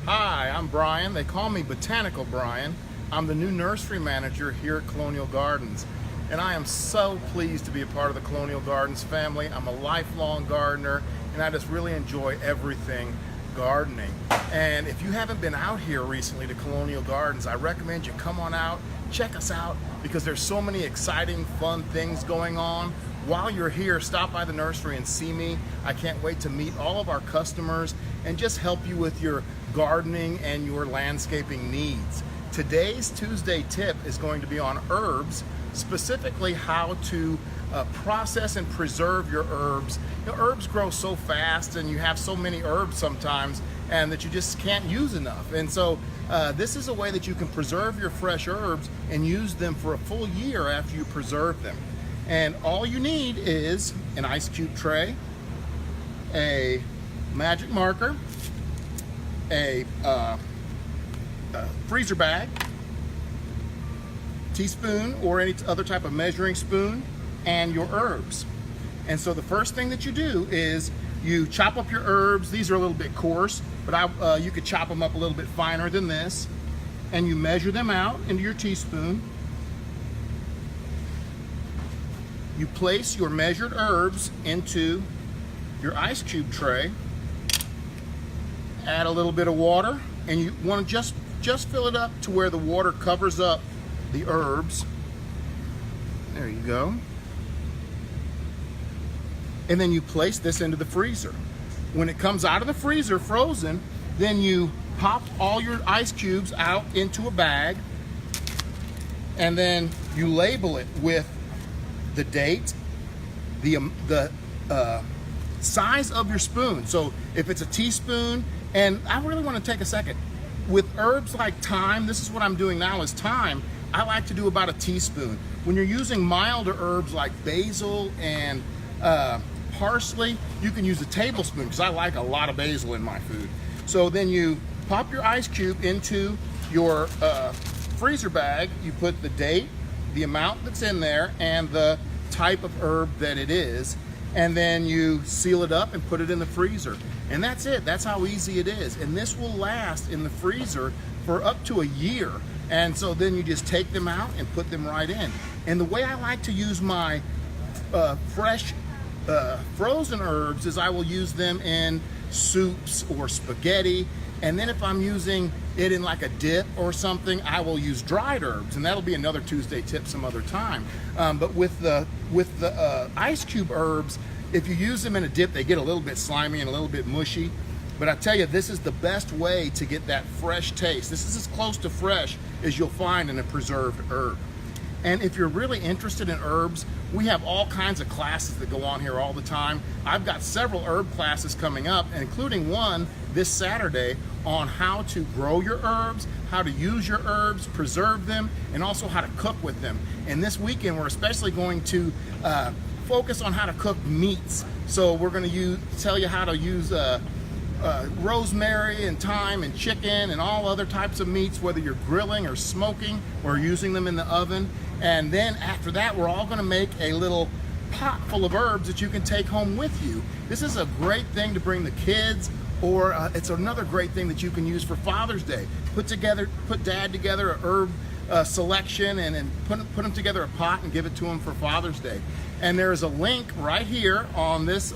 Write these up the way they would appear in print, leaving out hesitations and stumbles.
Hi, I'm Brian. They call me Botanical Brian. I'm the new nursery manager here at Colonial Gardens. And I am so pleased to be a part of the Colonial Gardens family. I'm a lifelong gardener and I just really enjoy everything gardening. And if you haven't been out here recently to Colonial Gardens, I recommend you come on out, check us out, because there's so many exciting, fun things going on. While you're here, stop by the nursery and see me. I can't wait to meet all of our customers and just help you with your gardening and your landscaping needs. Today's Tuesday tip is going to be on herbs, specifically how to process and preserve your herbs. You know, herbs grow so fast and you have so many herbs sometimes and that you just can't use enough. And so this is a way that you can preserve your fresh herbs and use them for a full year after you preserve them. And all you need is an ice cube tray, a magic marker, a freezer bag, teaspoon or any other type of measuring spoon, and your herbs. And so the first thing that you do is you chop up your herbs. These are a little bit coarse, but you could chop them up a little bit finer than this. And you measure them out into your teaspoon. You place your measured herbs into your ice cube tray, add a little bit of water, and you want to just fill it up to where the water covers up the herbs. There you go. And then you place this into the freezer. When it comes out of the freezer frozen, then you pop all your ice cubes out into a bag, and then you label it with the date, the size of your spoon. So if it's a teaspoon, and I really want to take a second, with herbs like thyme, this is what I'm doing now is thyme, I like to do about a teaspoon. When you're using milder herbs like basil and parsley, you can use a tablespoon because I like a lot of basil in my food. So then you pop your ice cube into your freezer bag, you put the date, the amount that's in there, and the type of herb that it is, and then you seal it up and put it in the freezer. And that's it. That's how easy it is. And this will last in the freezer for up to a year. And so then you just take them out and put them right in. And the way I like to use my fresh frozen herbs is I will use them in soups or spaghetti. And then if I'm using it in like a dip or something, I will use dried herbs, and that'll be another Tuesday tip some other time. But with the ice cube herbs, if you use them in a dip, they get a little bit slimy and a little bit mushy. But I tell you, this is the best way to get that fresh taste. This is as close to fresh as you'll find in a preserved herb. And if you're really interested in herbs, we have all kinds of classes that go on here all the time. I've got several herb classes coming up, including one this Saturday on how to grow your herbs, how to use your herbs, preserve them, and also how to cook with them. And this weekend, we're especially going to focus on how to cook meats. So we're going to tell you how to use rosemary and thyme and chicken and all other types of meats, whether you're grilling or smoking or using them in the oven. And then after that, we're all going to make a little pot full of herbs that you can take home with you. This is a great thing to bring the kids, or it's another great thing that you can use for Father's Day. Put Dad together a herb selection and then put them together a pot and give it to him for Father's Day. And there's a link right here on this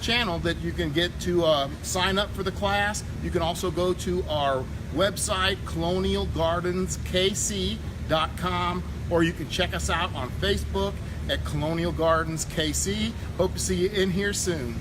channel that you can get to sign up for the class. You can also go to our website, colonialgardenskc.com, or you can check us out on Facebook at Colonial Gardens KC. Hope to see you in here soon.